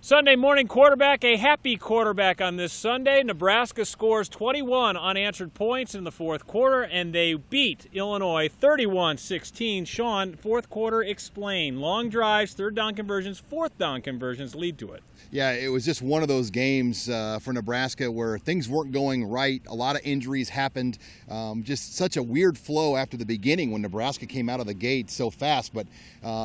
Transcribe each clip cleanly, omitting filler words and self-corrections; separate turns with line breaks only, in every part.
Sunday morning quarterback, a happy quarterback on this Sunday. Nebraska scores 21 unanswered points in the fourth quarter, and they beat Illinois 31-16. Sean, fourth quarter, explain. Long drives, third down conversions, fourth down conversions lead to it.
Yeah, it was just one of those games for Nebraska where things weren't going right. A lot of injuries happened. Just such a weird flow after the beginning when Nebraska came out of the gate so fast. But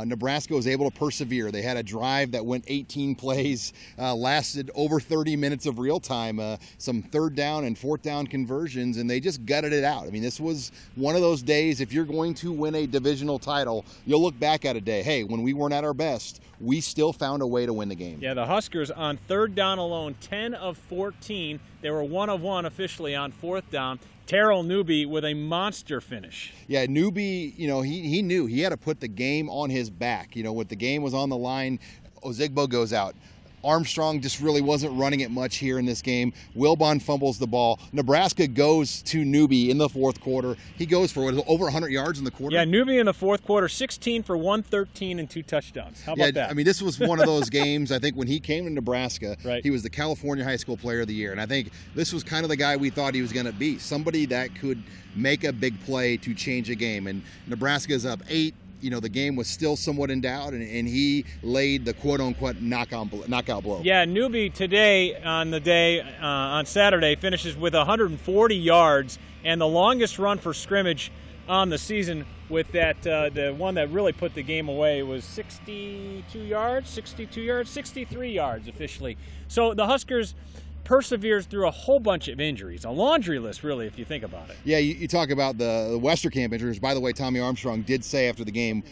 Nebraska was able to persevere. They had a drive that went 18 plays, lasted over 30 minutes of real time, some third down and fourth down conversions, and they just gutted it out. I mean, this was one of those days, if you're going to win a divisional title, you'll look back at a day, hey, when we weren't at our best, we still found a way to win the game.
Yeah, the Huskers on third down alone, 10 of 14. They were 1 of 1 officially on fourth down. Terrell Newby with a monster finish.
Yeah, Newby, he knew he had to put the game on his back. When the game was on the line, Ozigbo goes out. Armstrong just really wasn't running it much here in this game. Wilbon fumbles the ball. Nebraska goes to Newby in the fourth quarter. He goes for over 100 yards in the quarter.
Yeah, Newby in the fourth quarter, 16 for 113 and 2 touchdowns. How about that?
I mean, this was one of those games, I think, when he came to Nebraska,
right.
He was the California High School Player of the Year. And I think this was kind of the guy we thought he was going to be, somebody that could make a big play to change a game. And Nebraska's up 8. The game was still somewhat in doubt, and he laid the quote-unquote knockout blow.
Yeah, Newby today on Saturday finishes with 140 yards and the longest run for scrimmage on the season with that the one that really put the game away was 63 yards officially. So the Huskers perseveres through a whole bunch of injuries, a laundry list, really, if you think about it.
Yeah, you talk about the Westerkamp injuries. By the way, Tommy Armstrong did say after the game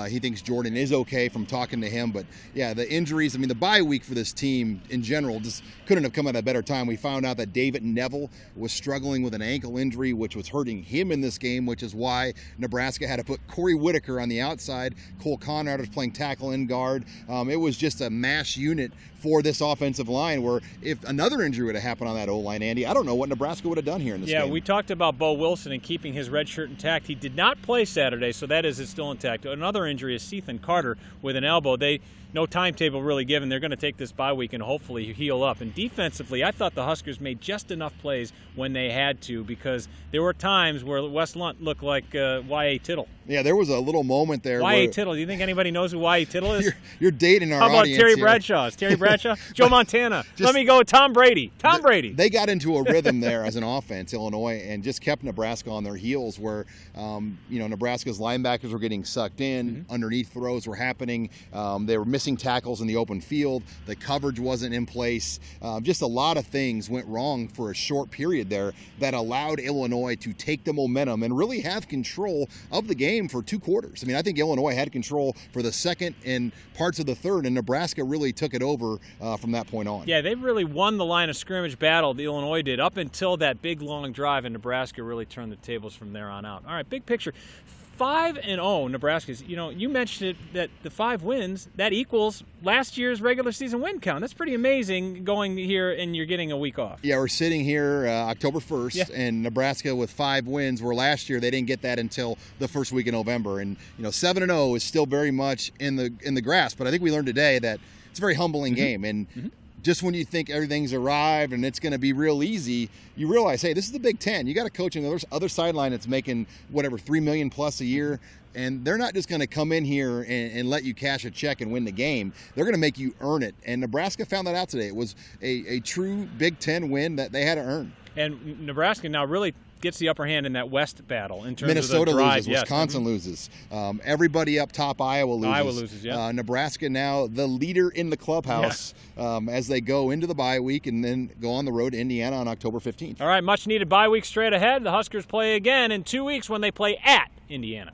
he thinks Jordan is okay from talking to him. But, yeah, the injuries, I mean, the bye week for this team in general just couldn't have come at a better time. We found out that David Neville was struggling with an ankle injury, which was hurting him in this game, which is why Nebraska had to put Corey Whitaker on the outside. Cole Conrad was playing tackle and guard. It was just a mash unit for this offensive line where if another injury would have happened on that O-line, Andy, I don't know what Nebraska would have done here in this game.
Yeah, we talked about Bo Wilson and keeping his red shirt intact. He did not play Saturday, so that is still intact. Another injury is Ethan Carter with an elbow. No timetable really given. They're going to take this bye week and hopefully heal up. And defensively, I thought the Huskers made just enough plays when they had to because there were times where Wes Lunt looked like Y.A. Tittle.
Yeah, there was a little moment there.
Y.A. Tittle. Do you think anybody knows who Y.A. Tittle is?
You're dating our
audience. How about Terry
here.
Bradshaw? Is Terry Bradshaw? Joe Montana. Let me go with Tom Brady. Tom Brady.
They got into a rhythm there as an offense, Illinois, and just kept Nebraska on their heels where, Nebraska's linebackers were getting sucked in. Underneath throws were happening. They were missing tackles in the open field. The coverage wasn't in place. Just a lot of things went wrong for a short period there that allowed Illinois to take the momentum and really have control of the game for 2 quarters. I mean, I think Illinois had control for the second and parts of the third, and Nebraska really took it over from that point on.
Yeah, they really won the line of scrimmage battle, the Illinois did, up until that big long drive, and Nebraska really turned the tables from there on out. All right, big picture. 5-0 Nebraska's, you mentioned it, that the 5 wins, that equals last year's regular season win count. That's pretty amazing going here and you're getting a week off.
Yeah, we're sitting here October 1st, and Nebraska with 5 wins, where last year they didn't get that until the first week in November. And, 7-0 is still very much in the grasp, but I think we learned today that it's a very humbling game. And just when you think everything's arrived and it's going to be real easy, you realize, hey, this is the Big Ten. You got a coach on the other sideline that's making $3 million plus a year, and they're not just going to come in here and let you cash a check and win the game. They're going to make you earn it, and Nebraska found that out today. It was a true Big Ten win that they had to earn.
And Nebraska now really gets the upper hand in that West battle in terms
Minnesota
of the drive.
loses, Wisconsin loses. Everybody up top, Iowa loses.
Iowa loses, yeah.
Nebraska now the leader in the clubhouse as they go into the bye week and then go on the road to Indiana on October 15th.
All right, much needed bye week straight ahead. The Huskers play again in 2 weeks when they play at Indiana.